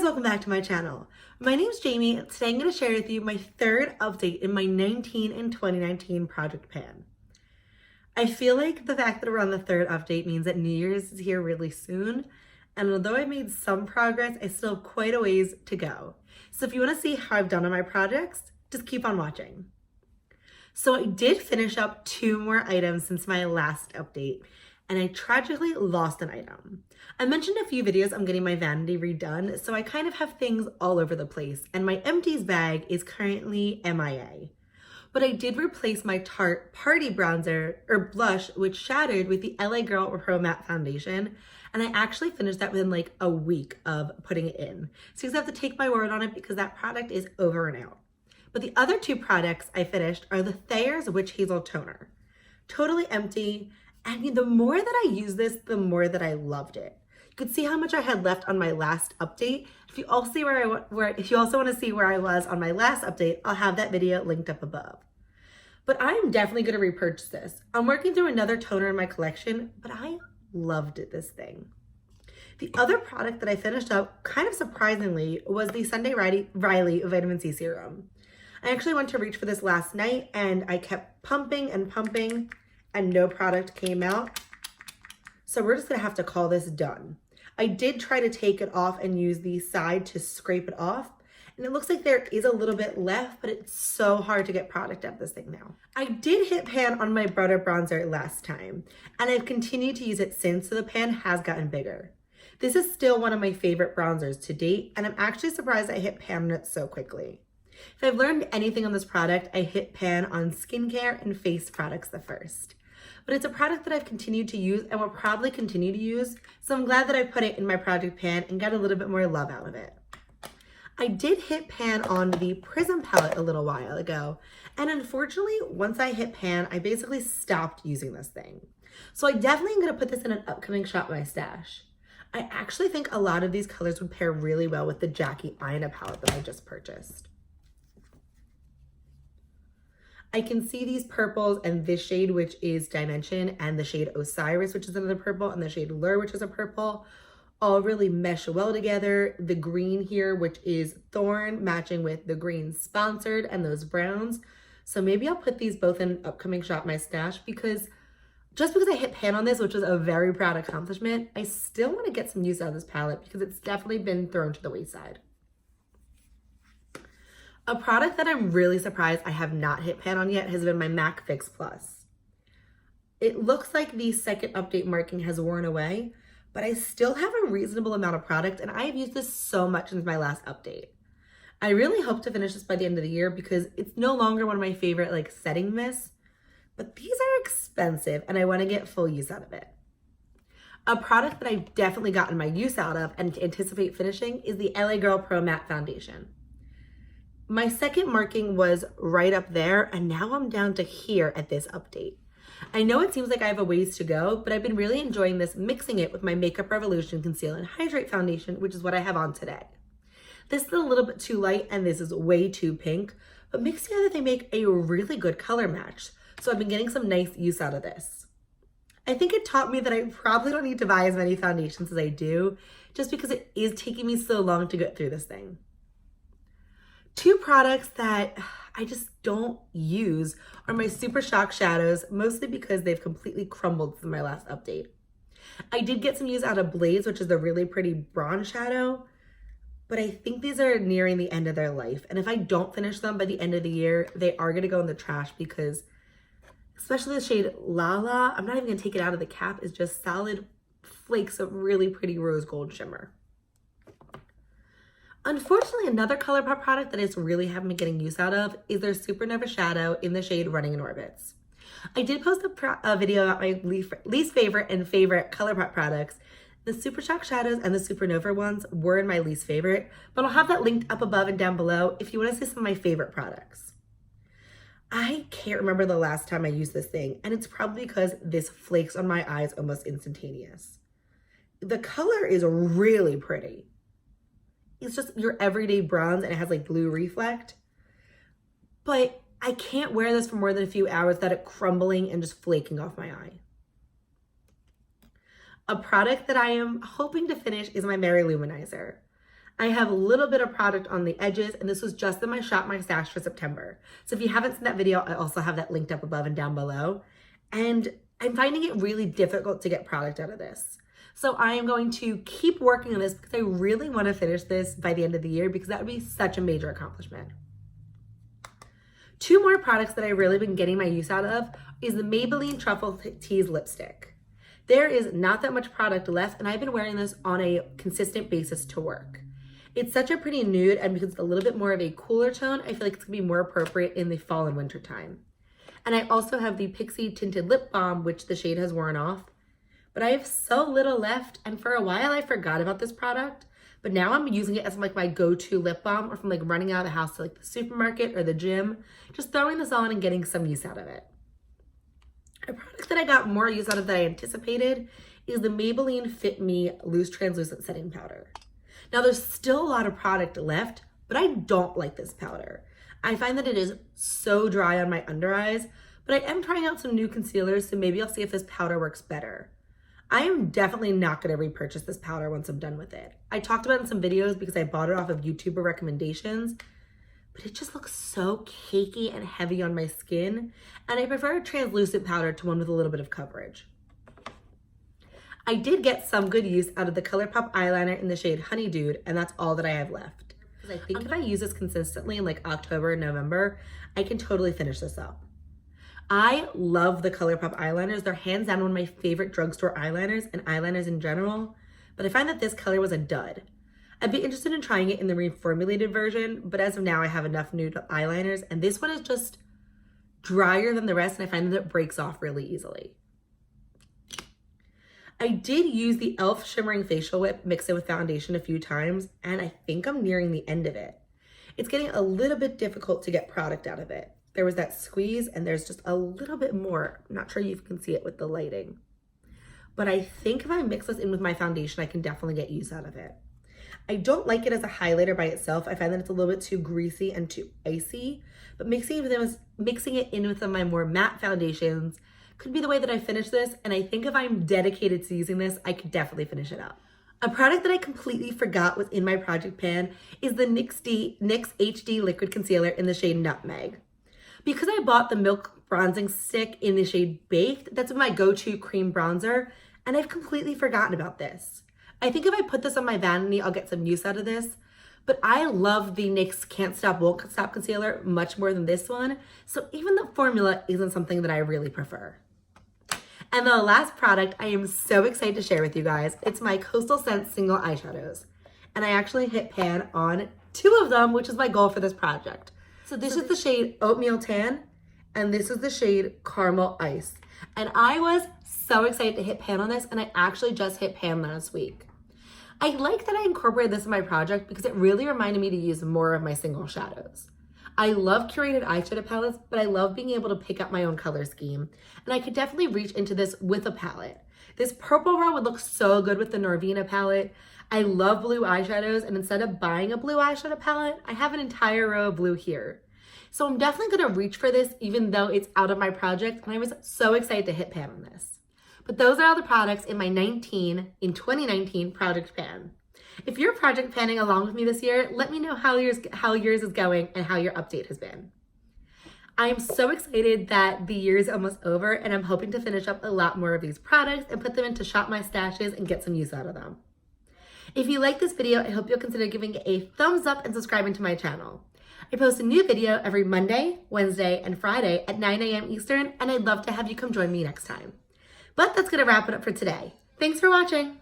guys, welcome back to my channel. My name's Jamie, and today I'm going to share with you my third update in my 19 and 2019 project pan. I feel like the fact that we're on the third update means that New Year's is here really soon, and although I made some progress, I still have quite a ways to go. So if you want to see how I've done on my projects, just keep on watching. So I did finish up 2 more items since my last update, and I tragically lost an item. I mentioned a few videos I'm getting my vanity redone, so I kind of have things all over the place, and my empties bag is currently MIA. But I did replace my Tarte Party Bronzer, or blush, which shattered with the LA Girl Pro Matte Foundation, and I actually finished that within like a week of putting it in. So you have to take my word on it because that product is over and out. But the other 2 products I finished are the Thayer's Witch Hazel Toner. Totally empty, and the more that I use this, the more that I loved it. You could see how much I had left on my last update. If you also want to see where I was on my last update, I'll have that video linked up above. But I am definitely going to repurchase this. I'm working through another toner in my collection, but I loved this thing. The other product that I finished up, kind of surprisingly, was the Sunday Riley Vitamin C Serum. I actually went to reach for this last night, and I kept pumping and pumping, and no product came out. So we're just gonna have to call this done. I did try to take it off and use the side to scrape it off, and it looks like there is a little bit left, but it's so hard to get product out of this thing now. I did hit pan on my Butter Bronzer last time, and I've continued to use it since, so the pan has gotten bigger. This is still one of my favorite bronzers to date, and I'm actually surprised I hit pan on it so quickly. If I've learned anything on this product, I hit pan on skincare and face products the first. But it's a product that I've continued to use and will probably continue to use, so I'm glad that I put it in my project pan and got a little bit more love out of it. I did hit pan on the Prism palette a little while ago, and unfortunately, once I hit pan, I basically stopped using this thing. So I definitely am going to put this in an upcoming Shop My Stash. I actually think a lot of these colors would pair really well with the Jackie Aina palette that I just purchased. I can see these purples and this shade, which is Dimension, and the shade Osiris, which is another purple, and the shade Lure, which is a purple, all really mesh well together. The green here, which is Thorn, matching with the green Sponsored and those browns. So maybe I'll put these both in upcoming Shop My Stash, because just because I hit pan on this, which was a very proud accomplishment, I still want to get some use out of this palette because it's definitely been thrown to the wayside. A product that I'm really surprised I have not hit pan on yet has been my MAC Fix Plus. It looks like the second update marking has worn away, but I still have a reasonable amount of product, and I have used this so much since my last update. I really hope to finish this by the end of the year because it's no longer one of my favorite setting mists, but these are expensive and I want to get full use out of it. A product that I've definitely gotten my use out of and anticipate finishing is the LA Girl Pro Matte Foundation. My second marking was right up there, and now I'm down to here at this update. I know it seems like I have a ways to go, but I've been really enjoying this, mixing it with my Makeup Revolution Conceal and Hydrate Foundation, which is what I have on today. This is a little bit too light, and this is way too pink, but mixed together they make a really good color match, so I've been getting some nice use out of this. I think it taught me that I probably don't need to buy as many foundations as I do, just because it is taking me so long to get through this thing. 2 products that I just don't use are my Super Shock shadows, mostly because they've completely crumbled from my last update. I did get some use out of Blaze, which is a really pretty bronze shadow, but I think these are nearing the end of their life. And if I don't finish them by the end of the year, they are going to go in the trash because, especially the shade Lala, I'm not even going to take it out of the cap, is just solid flakes of really pretty rose gold shimmer. Unfortunately, another ColourPop product that is really having me getting use out of is their Supernova Shadow in the shade Running in Orbits. I did post a video about my least favorite and favorite ColourPop products. The Super Shock Shadows and the Supernova ones were in my least favorite, but I'll have that linked up above and down below if you want to see some of my favorite products. I can't remember the last time I used this thing, and it's probably because this flakes on my eyes almost instantaneous. The color is really pretty. It's just your everyday bronze, and it has blue reflect. But I can't wear this for more than a few hours without it crumbling and just flaking off my eye. A product that I am hoping to finish is my Mary Luminizer. I have a little bit of product on the edges, and this was just in my Shop My Stash for September. So if you haven't seen that video, I also have that linked up above and down below. And I'm finding it really difficult to get product out of this. So I am going to keep working on this because I really want to finish this by the end of the year because that would be such a major accomplishment. Two more products that I've really been getting my use out of is the Maybelline Truffle Tease Lipstick. There is not that much product left, and I've been wearing this on a consistent basis to work. It's such a pretty nude, and because it's a little bit more of a cooler tone, I feel like it's gonna be more appropriate in the fall and winter time. And I also have the Pixi Tinted Lip Balm, which the shade has worn off. But I have so little left, and for a while I forgot about this product, but now I'm using it as like my go-to lip balm, or from like running out of the house to like the supermarket or the gym, just throwing this on and getting some use out of it. A product that I got more use out of than I anticipated is the Maybelline Fit Me Loose Translucent Setting Powder. Now there's still a lot of product left, but I don't like this powder. I find that it is so dry on my under eyes, but I am trying out some new concealers, so maybe I'll see if this powder works better. I am definitely not going to repurchase this powder once I'm done with it. I talked about it in some videos because I bought it off of YouTuber recommendations, but it just looks so cakey and heavy on my skin, and I prefer a translucent powder to one with a little bit of coverage. I did get some good use out of the ColourPop eyeliner in the shade Honey Dude, and that's all that I have left. Because I think if I use this consistently in like October and November, I can totally finish this up. I love the ColourPop eyeliners. They're hands down one of my favorite drugstore eyeliners and eyeliners in general, but I find that this color was a dud. I'd be interested in trying it in the reformulated version, but as of now I have enough nude eyeliners, and this one is just drier than the rest, and I find that it breaks off really easily. I did use the e.l.f. Shimmering Facial Whip mixed in with foundation a few times, and I think I'm nearing the end of it. It's getting a little bit difficult to get product out of it. There was that squeeze, and there's just a little bit more. I'm not sure you can see it with the lighting. But I think if I mix this in with my foundation, I can definitely get use out of it. I don't like it as a highlighter by itself. I find that it's a little bit too greasy and too icy, but mixing it in with some of my more matte foundations could be the way that I finish this, and I think if I'm dedicated to using this, I could definitely finish it up. A product that I completely forgot was in my project pan is the NYX HD Liquid Concealer in the shade Nutmeg. Because I bought the Milk Bronzing Stick in the shade Baked, that's my go-to cream bronzer, and I've completely forgotten about this. I think if I put this on my vanity, I'll get some use out of this, but I love the NYX Can't Stop Won't Stop Concealer much more than this one, so even the formula isn't something that I really prefer. And the last product I am so excited to share with you guys, it's my Coastal Scents Single Eyeshadows. And I actually hit pan on 2 of them, which is my goal for this project. So this is the shade Oatmeal Tan, and this is the shade Caramel Ice. And I was so excited to hit pan on this, and I actually just hit pan last week. I like that I incorporated this in my project because it really reminded me to use more of my single shadows. I love curated eyeshadow palettes, but I love being able to pick up my own color scheme. And I could definitely reach into this with a palette. This purple row would look so good with the Norvina palette. I love blue eyeshadows, and instead of buying a blue eyeshadow palette, I have an entire row of blue here. So I'm definitely gonna reach for this even though it's out of my project, and I was so excited to hit pan on this. But those are all the products in my 2019 project pan. If you're project panning along with me this year, let me know how yours is going and how your update has been. I'm so excited that the year is almost over, and I'm hoping to finish up a lot more of these products and put them into Shop My Stashes and get some use out of them. If you like this video, I hope you'll consider giving it a thumbs up and subscribing to my channel. I post a new video every Monday, Wednesday, and Friday at 9 a.m. Eastern, and I'd love to have you come join me next time. But that's gonna wrap it up for today. Thanks for watching.